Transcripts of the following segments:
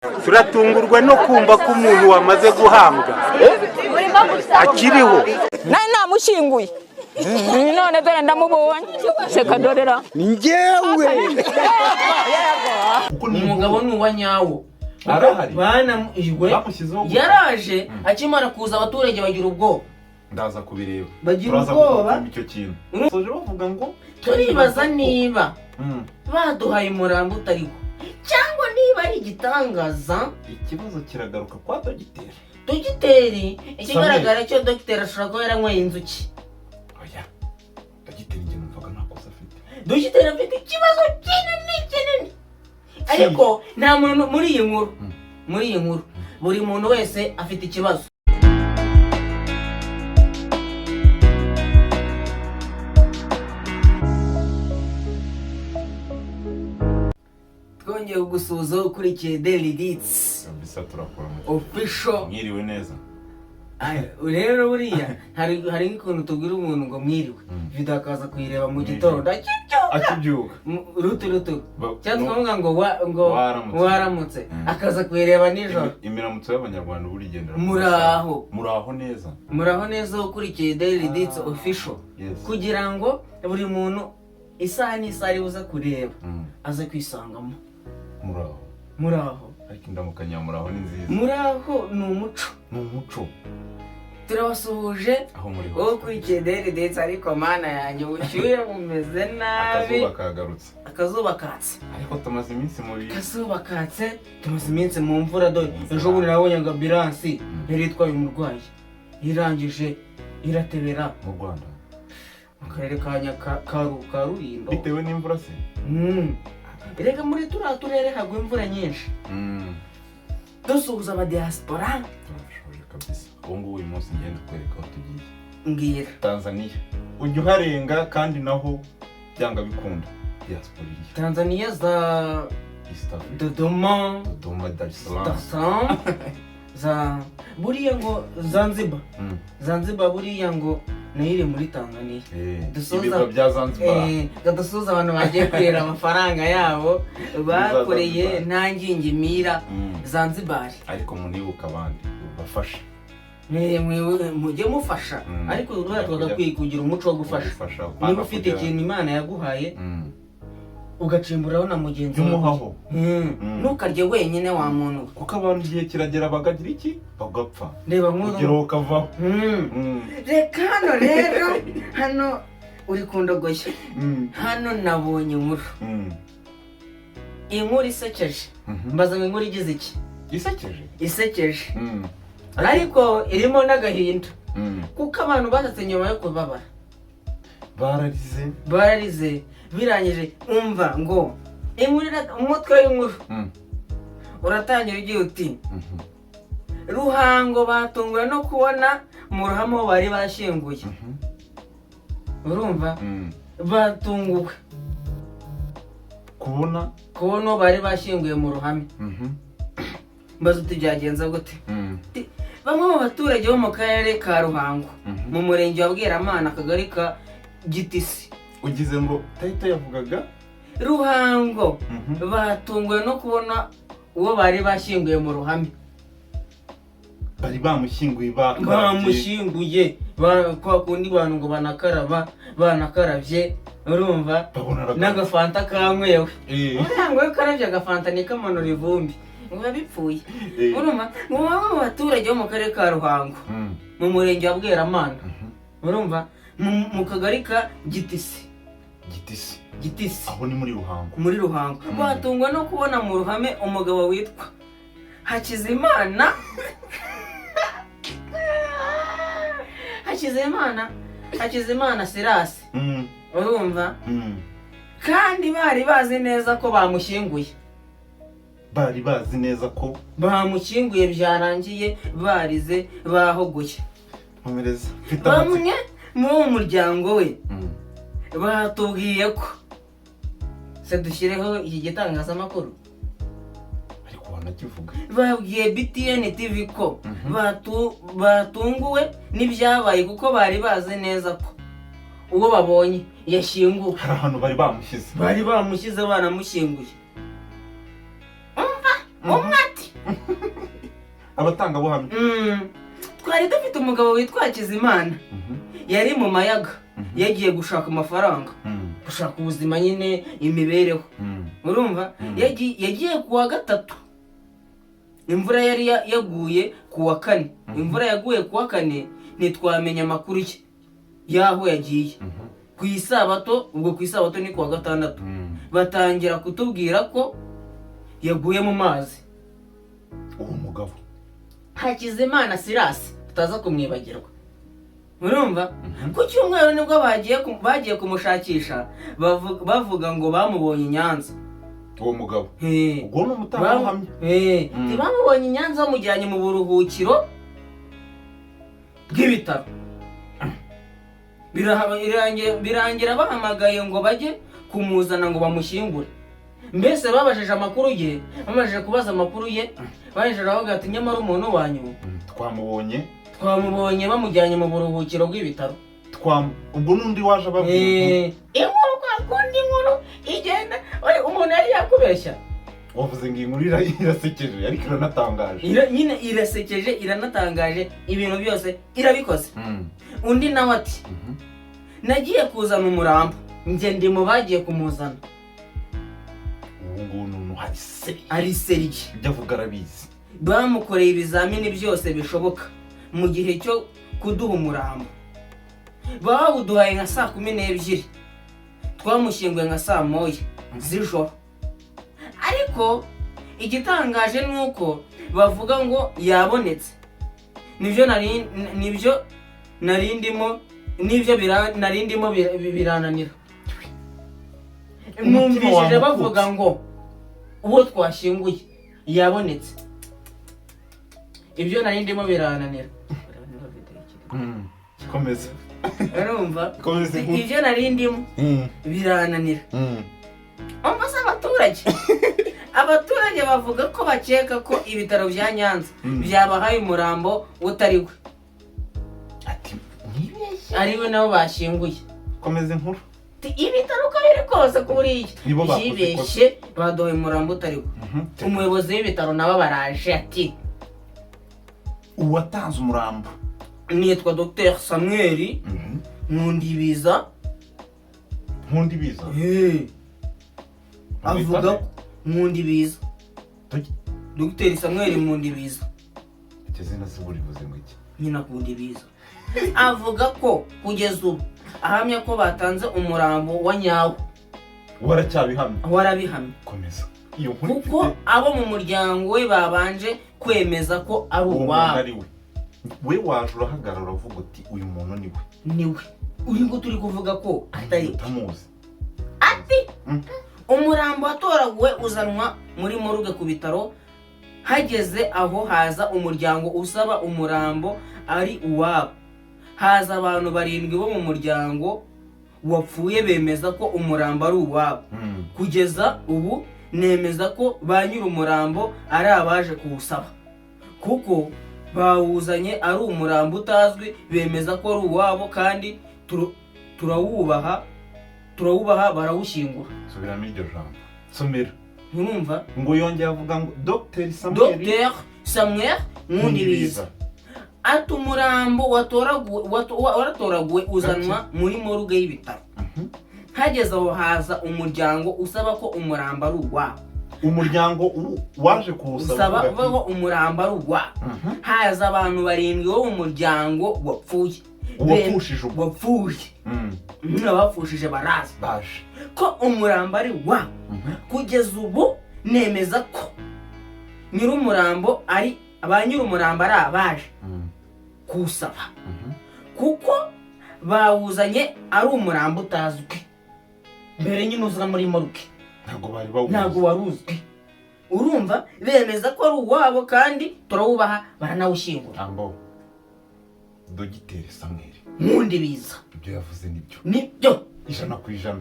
turatungurwa no kumva ko umuntu wamaze guhambwa akiriho namushyinguye none dore ndamubonye seka dorera ni njyewe umugabo ni uwa nyawo bana ijwe yaraje akimara kuza abaturage bagira ubwoba ndaza kubireba bagira ubwoba icyo kintu soje bavuga ngo turibaza niba baduhaye umurambo utariho cyangwa niba ari igitangaza. Ikibazo kiragaruka kwa dogiteri ikigaragara cyo dogiteri ashobora kuba yaranyweye inzuki. Oya dogiteri njye numvaga nta kosa afite. Dogiteri afite ikibazo kinini ariko nta muntu muri iyi nkuru buri muntu wese afite ikibazo. Twongeye gusuhuza ukurikiye Daily Deeds bisa turakora official. Mwiriwe neza. Rero buriya hari nk'ukuntu tubwira umuntu ngo mwiriwe video akaza kuyireba mu gitondo akibyuka rutu cyangwa ngo waramutse akaza kuyireba nijoro. Imiramutso y'abanyarwanda buri gendera muraho neza ukurikiye Daily Deeds official kugira ngo buri muntu isaha n'isaha aribuza kureba aze kwisangamo muraho ariko indamukanya muraho ni nziza. Muraho ni umuco turabasuhuje wowe ukurikiye Daily Deeds ariko mana yanjye ubushyuhe bumeze nabi. Akazuba katse ariko tumaze iminsi mu bihe. Akazuba katse tumaze iminsi mu mvura dore ejo bundi nabonye ngo ambulance yari itwaye umurwayi irangije iratebera mu Rwanda mu karere ka Rulindo bitewe n'imvura se. Erega muri turere hagwa imvura nyinshi. Dusuhuza aba diaspora turashoje kabisa. Ubu uyu munsi ngenda kwereka aho tugiye. Mbwira Tanzania ujya uharenga kandi naho byanga bikunda diaspora iriyo. Tanzania za Dodoma Dar es Salaam za buriya ngo Zanzibar buriya ngo nayire muri Tanzania. Ibigo bya Zanzibar gadusuza abantu bagiye kwera amafaranga yabo bakoreye nta ngingimira Zanzibar. Ariko munibuka abandi bafasha mujye mufasha ariko twagakwiye kugira umuco wo gufasha. Niba ufite ikintu Imana yaguhaye ugacimburaho na mugenzi wawe ntukarye wenyine wa muntu kuko abantu igihe kiragera bagagira iki bagapfa. Reba nk'ubu ukavaho reka hano rero hano uri kundogoshya hano nabonye inkuru isekeje. Mbaza ngo inkuru igize iki? Isekeje ariko irimo n'agahinda kuko abantu basatse nyuma yo kubabara bararize birangije umva ngo umutwe w'inkuru uratangira ugiye uti Ruhango batunguwe no kubona mu ruhamo bari bashyinguye. Urumva batunguwe kubona bari bashyinguye mu ruhame. Mbaza uti byagenze gute? Bamwe mu baturage bo mu karere ka Ruhango mu murenge wa Bweramana akagari ka Gitisi. Ugize ngo Tayito yavugaga Ruhango batunguwe no kubona uwo bari bashyinguye mu ruhame. Bari bamushyinguye kwa kundi bantu ngo banakarabye urumva n'agafanta kanywewe. Ntabwo ukarabye agafanta ni kamanura ivumbi ngo bipfuye. Urumva ngo bamwe mu baturage bo mu karere ka Ruhango mu murenge wa Bweramana urumva mu kagari ka Gitisi aho ni muri Ruhango batungwa no kubona mu ruhame umugabo witwa Hakizimana Silas. Urumva kandi bari bazi neza ko bamushyinguye. Bamushyinguye byarangiye barize bahogoye. Bamwe mu muryango we batubwiye ko se dushyireho iki gitangazamakuru ariko wanakivuga. Babwiye BTN TV ko batunguwe n'ibyabaye kuko bari bazi neza ko uwo babonye yashyinguwe. Hari ahantu bari bamushyize banamushyinguye. Umwe ati abatangabuhamya. Twari dufite umugabo witwa Hakizimana. Yari mu mayaga. Yagiye gushaka amafaranga. Gushaka ubuzima nyine imibereho. Urumva? Yagiye kuwa gatatu. Imvura yari yaguye kuwa kane. Imvura yaguye kuwa kane ntitwamenya amakuru ye yaho yagiye. Ku isabato, ubwo ku isabato ni kuwa gatandatu. Batangira kutubwira ko yaguye mu mazi. Uwo mugabo Hakizimana Silas tutaza kumwibagirwa. Urumva? Ku cyumweru nibwo bagiye kumushakisha bavuga ngo bamubonye i Nyanza. Uwo mugabo ubwo ni umutangabuhamya. Bamubonye i Nyanza bamujyanye mu buruhukiro bw'ibitaro. Birangira bahamagaye ngo bajye kumuzana ngo bamushyingure. Mbese babajije amakuru ye, bamajije kubaza amakuru ye, baje aravuga ati nyamara umuntu wanyu twamubonye bamujyanye mu buruhukiro bw'ibitaro. Ubwo nundi waje ababwira inkuru kundi nkuru igenda umuntu yari yakubeshya. Wavuze ngo inkuru irasekeje ariko iranatangaje. Nyine irasekeje iranatangaje, ibintu byose irabikoze. Undi nawe ati nagiye kuzana umurambo, nge ndi mu bagiye kumuzana. Ubu nunu ari seriki ibyo avuga arabizi. Bamukoreye ibizamini byose bishoboka mu gihe cyo kuduha umurambo. Bawuduhaye nka saa 12. Twamushyinguye nka saa 1 z'ijoro. Ariko igitangaje nuko bavuga ngo yabonetse. Nibyo narindimo birananira. Numvishije bavuga ngo uwo twashyinguye yabonetse. Ibyo narindimo birananira. Komeza. Urumva? Ibyo narindimo birananira. Ambaza abaturage bavuga ko bakeka ko ibitaro bya Nyanza byabahaye umurambo utariwe. Ati nibeshye ariwe nabo bashyinguye. Komeza inkuru. Ibitaro ko biri kose kuri yibeshye badoye umurambo utariwe. Umuyobozi w'ibitaro nabo baraje ati uwatanze umurambo nitwa Dr Samuel Nkundibiza. Avuga Nkundibiza. Dr Samuel Nkundibiza. Ikizina ziburivuze ngo iki? Nyina Nkundibiza. Avuga ko kugeza ubu ahamya ko batanze umurambo wa nyawo. Warabihamya. Komeza. Kuko abo mu muryango we babanje kwemeza ko ari uwabo. We waje urahagarara uravuga uti uyu muntu niwe. Uri ngo turi kuvuga ko atari utamuzi. Ati umurambo watoraguwe uzanwa muri morgue ku bitaro. Hageze aho haza umuryango usaba umurambo ari uwabo. Haza abantu 7 bo mu muryango wapfuye bemeza ko umurambo ari uwabo. Kugeza ubu nemeza ko ba nyiri umurambo ari abaje kuwusaba, kuko bawuzanye ari umurambo utazwi. Bemeza ko ari uwabo kandi turawubaha barawushyingura. Subiramo iryo jambo. Somera. Ntumva ngo yongeye avuga ngo Dr Samuel Nkundibiza ati umurambo waratoraguwe uzanwa muri morgue y'ibitaro. Hageze aho haza umuryango usaba ko umurambo ari uwabo. Umuryango waje kuwusaba ko umurambo ari uwabo. Haza abantu 7 bo mu muryango wapfuye. Wapfuye. N'abapfushije baraza baje ko umurambo ari uwabo. Kugeza ubu nemeza ko nyiri umurambo ari abanyiri umurambo ari abaje kusaba, kuko bawuzanye ari umurambo utazwi. Mbere nyine uza muri morgue ntabwo waruzwi. Urumva bemeza ko ari uwabo kandi turawubaha baranawushyingura. Ambo Dr Samuel Nkundibiza ibyo yavuze nibyo 100%.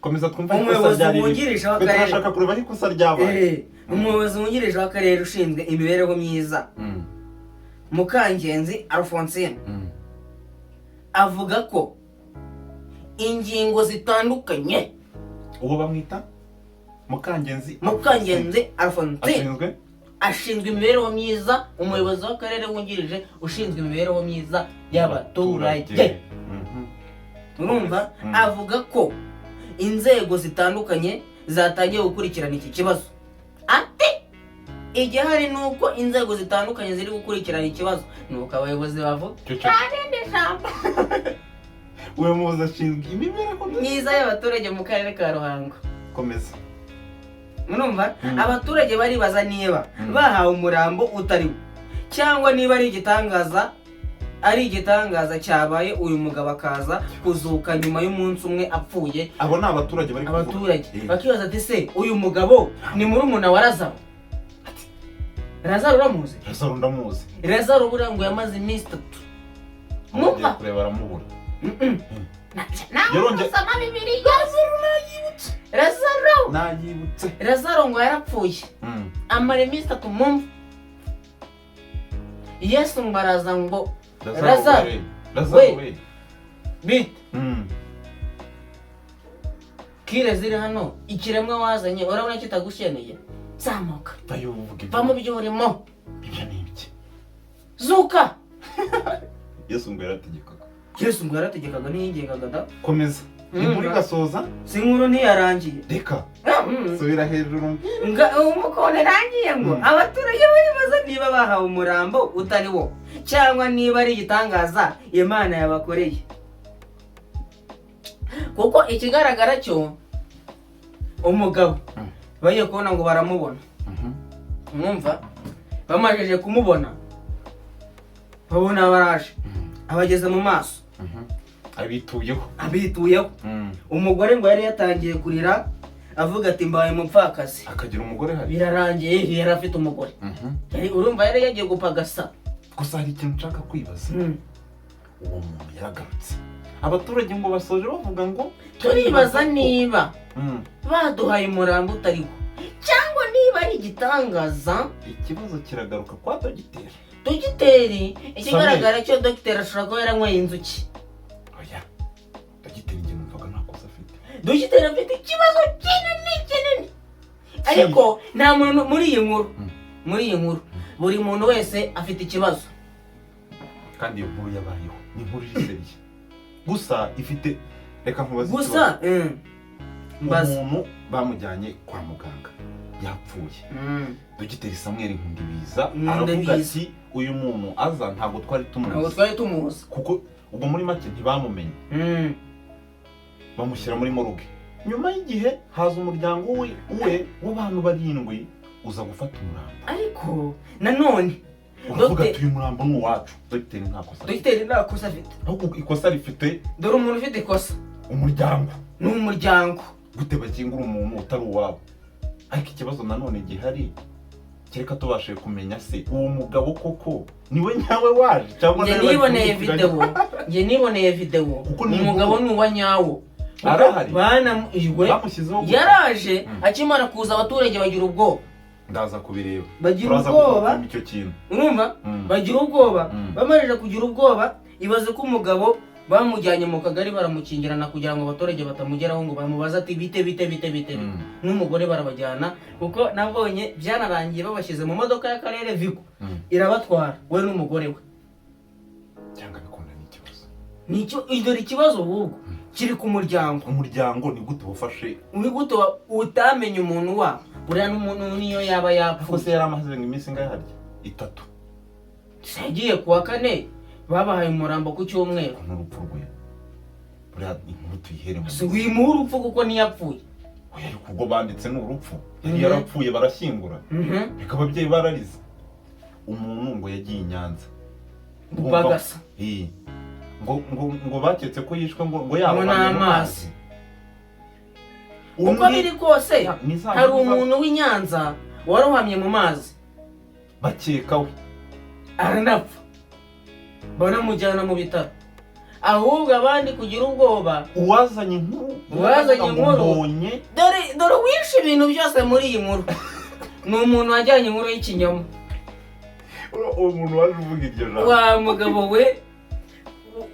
Komeza twumva umuyobozi wungirije w'akarere. Turashaka kureba ariko ikosa ryabaye. Umuyobozi wungirije w'akarere ushinzwe imibereho myiza Mukangenzi Alphonsine avuga ko ingingo zitandukanye uwo bamwita Mukangenzi Alphonsine ashinzwe imibereho myiza, umuyobozi w'akarere wungirije ushinzwe imibereho myiza y'abaturage. Urumva avuga ko inzego zitandukanye zatangiye gukurikirana iki kibazo. Ati igihari nuko inzego zitandukanye ziri gukurikirana ikibazo, nuko abayobozi bavuga kandi ijambo uwe muzi ashinzwe imibereho myiza y'abaturage mu karere ka Ruhango. Komeza. Murumva abaturage baribaza niba bahawe umurambo utari cyangwa niba ari igitangaza cyabaye uyu mugabo akaza kuzuka nyuma y'umunsi umwe apfuye. Abo ni abaturage bari kuvuga. Abaturage bakibaza ati se uyu mugabo ni murumuna wa Lazaro? Lazaro uramuzi? Lazaro ndamuzi. Lazaro buriya ngo yamaze iminsi 3 muva kureba baramubura. Yaronje sama Bibiliya. Lazaro ngo yarapfuye. Amara iminsi 3 mumva. Yesu ngo araza ngo Lazaro we bit kire ziri hano ikiremwa wazanye urabona kitagusheneye zamuka va mu byurimo ibyo ni iki zuka. Yesu ngo yarategekaga n'iyingengaga da. Komeza inkuru igasoza. Si inkuru ntiyarangiye, reka subira hejuru umukone rangiye ngo abaturage baribaza niba bahawe umurambo utari wo cyangwa niba ari igitangaza Imana yabakoreye. Kuko ikigaragara cyo umugabo bagiye kubona ngo baramubona. Mwumva bamajije kumubona babona baraje abageze mu maso abituyeho. Umugore ngo yari yatangiye kurira avuga ati mbaye mupfakazi. Akagira umugore hari birarangiye yari afite umugore. Urumva yari yagiye gupagasa. Gusa hari ikintu nshaka kwibaza. Uwo muntu yaragarutse, abaturage ngo basoje bavuga ngo turibaza niba baduhaye umurambo utariho cyangwa niba ari igitangaza. Ikibazo kiragaruka kwa dogiteri. Ikigaragara cyo dogiteri ashobora kuba yaranyweye inzuki. Oya, dogiteri njye numvaga nta kosa afite. Dogiteri afite ikibazo kinini ariko nta muntu muri iyi nkuru buri muntu wese afite ikibazo. Kandi iyo nkuru yabayeho ni inkuru iseriye gusa ifite reka nkubaze gusa umuntu bamujyanye kwa muganga yapfuye. Dogiteri Samuel Nkundibiza aravuga ati uyu muntu aza ntabwo twari tumuzi kuko ubwo muri make ntibamumenye. Bamushyira muri morgue. Nyuma y'igihe haza umuryango we w'abantu 7 uza gufata umurambo. Ariko nanone uvuga ati uyu murambo ni uwacu. Dogiteri nta kosa afite. Ahubwo ikosa rifite dore umuntu ufite ikosa umuryango gute bakingura umuntu utari uwabo. Ariko ikibazo nanone gihari kereka tubashije kumenya se uwo mugabo koko niwe nyawe waje cyangwa niboneye video umugabo ni uwa nyawo. Arahari bana yaraje akimara kuza abaturage bagira ubwoba. Ndaza kubireba bagira ubwoba icyo kintu. Urumva bagira ubwoba. Bamarije kugira ubwoba ibaze ko umugabo bamujyanye mu kagari baramukingirana kugira ngo abaturage batamugeraho ngo bamubaze ati bite n'umugore barabajyana kuko nabonye byanarangiye babashyize mu modoka y'akarere Vigo irabatwara we n'umugore we. Cyangwa bikunda n'ikibazo nicyo idore ikibazo ahubwo kiri ku muryango. Umuryango ni gute bufashe uri gute utamenye umuntu wa buriya n'umuntu niyo yaba yapfuye. Se yaramaze iminsi ngahe harya 3 yagiye kuwa 4 babahaye umurambo ku cyumweru. N'urupfu rwe buriya inkuru tuyihere mu si wimuha urupfu kuko niyapfuye. Oya ariko ubwo banditse n'urupfu yari yarapfuye barashyingura. Reka ababyeyi bararize. Umuntu ngo yagiye i Nyanza gupagasa ngo baketse ko yishwe ngo yaba n'amazi. Uko biri kose hari umuntu w'i Nyanza warohamye mu mazi bakekawe aranapfa banamujyana mu bitaro. Ahubwo abandi kugira ubwoba uwazanye inkuru dore wishe ibintu byose muri iyi nkuru ni umuntu wajyanye inkuru y'ikinyoma. Uwo muntu waje uvuga iryo jambo wa mugabo we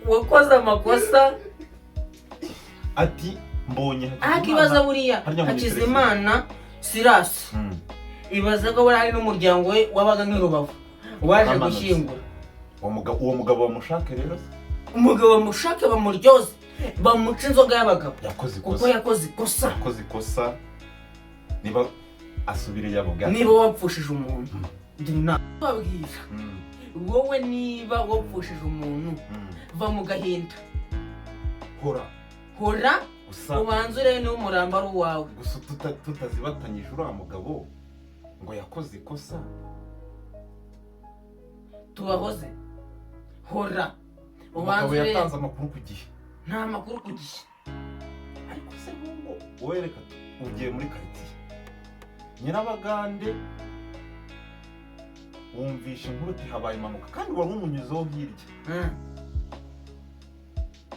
wakoze amakosa ati mbonye akibaza buriya Hakizimana Silas ibaza ko bari hari n'umuryango we wabaga nk'Irubavu waje gushyingura uwo mugabo bamushake rero umugabo bamushake bamuryoze bamuca inzoga y'abagabo kuko yakoze ikosa niba asubire yabugana niba wapfushije umuntu ndinababwira wowe niba wapfushije umuntu va mu gahinda hora ubanze urebe niba umurambo ari uwawe gusa tutazibatanyije uriya mugabo ngo yakoze ikosa tubahoze hora ubanze urebe yatanze amakuru ku gihe nta makuru ku gihe ariko se ngo wowe reka ugiye muri quartier Nyirabagande wumvisha inkuru ati habaye impanuka kandi wari umunyuzeho hirya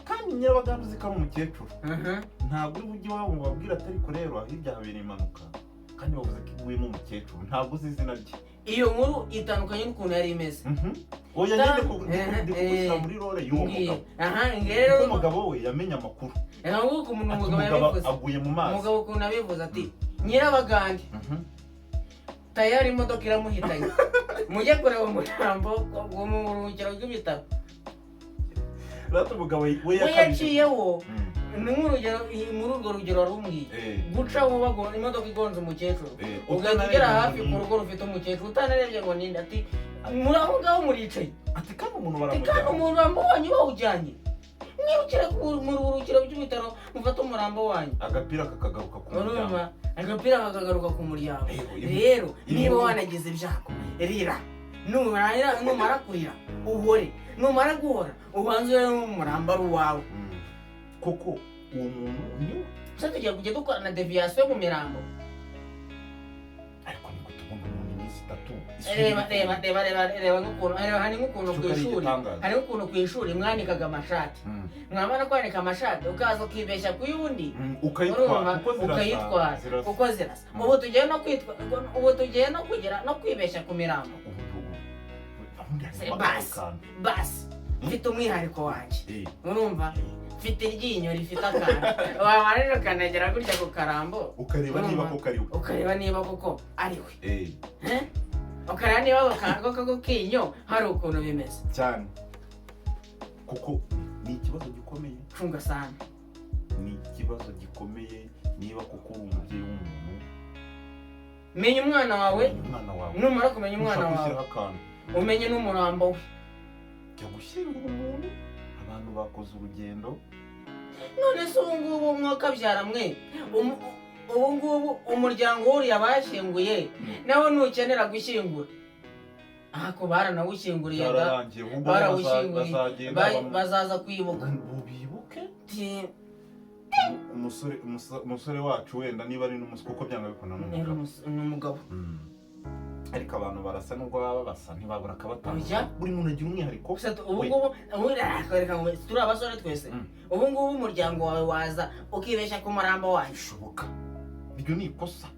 kandi Nyirabagande uzi ko ari umukecuru ntabwo uri bujye iwabo ngo babwire ati ariko rero hirya habera impanuka kandi bavuze ko iguyemo umukecuru ntabwo uzi izina rye iyo nkuru itandukanye n'ukuntu yari imeze oya nyine kugushyira muri role y'uwo mugabo umugabo we yamenye amakuru nguko umugabo yabivuze aguye mu mazi umugabo ukuntu abivuze ati Nyirabagande tayari imodoka iramuhitanye mujye kureba umurambo wo mu buruhukiro bw'ibitaro rata umugabo we yaciyeho n'urugero muri urwo rugero warumwiye guca wowe imodoka igonze umukecuru ugahita ugera hafi ku rugo rufite umukecuru utanarebye ngo ninde ati muri aho ngaho muricaye ati kandi umuntu baramujyanye umurambo wanyu bawujyanye mwibukire mu buruhukiro bw'ibitaro mufate umurambo wanyu agapira kakagaruka ku muryango agapira kakagaruka ku muryango rero niba wanagize ibyago rira numara kurira uhore numara guhora ubanze urebe umurambo ari uwawe koko uwo muntu niwe se tugiye kujya dukora na deviation mu mirambo ariko niko tubona umuntu iminsi 3 reba nk'ukuntu hari nk'ukuntu ku ishuri mwandikaga amashati mwamara kwandika amashati ukaza ukibeshya ku y'undi ukayitwara kuko zirasa ubu tugiye no kugira no kwibeshya ku mirambo basi mfite umwihariko wanjye urumva mfite iryinyo rifite akantu wamarira ukanagera gutya ku karambo ukareba niba koko ari we ukareba niba ako kinyo hari ukuntu bimeze cyane kuko ni ikibazo gikomeye cunga sana ni ikibazo gikomeye niba koko uri umubyeyi w'umuntu menya umwana wawe numara kumenya umwana wawe umenye n'umurambo we jya gushyingura umuntu abantu bakoze urugendo none se ubu ngubu mwakabyara mwe ubu ngubu umuryango w'uriya bashyinguye nawe ntukenera gushyingura ko baranawushyinguriyaga barawushyinguriye bazaza kwibuka bibuke umusore wacu wenda niba ari n'umusore kuko byanga bikunda n'umugabo ariko abantu barasa nubwo baba basa ntibabura akabatanga buri muntu agira umwihariko turi abasore twese ubu ngubu umuryango wawe waza ukibeshya ku murambo wawe bishoboka iryo ni ikosa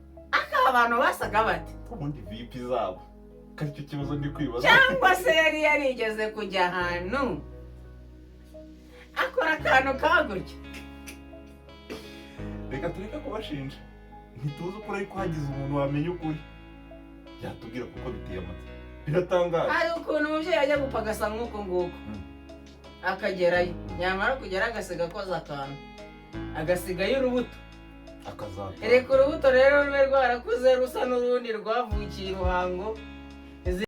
abantu basaga bate ubundi vipi zabo kandi icyo kibazo ndi kwibaza cyangwa se yari yarigeze kujya ahantu akora akantu kagutya reka tureke kubashinja ntituzi ukuri ariko hagize umuntu wamenya ukuri yatubwira kuko biteye amatwi biratangaje hari ukuntu umubyeyi ajya gupfa agasa nk'uko nguko akagerayo nyamara kugera agasiga akoze akantu agasigayo urubuto akazata reka urubuto rero rube rwarakuze rusa n'urundi rwavukiye i Ruhango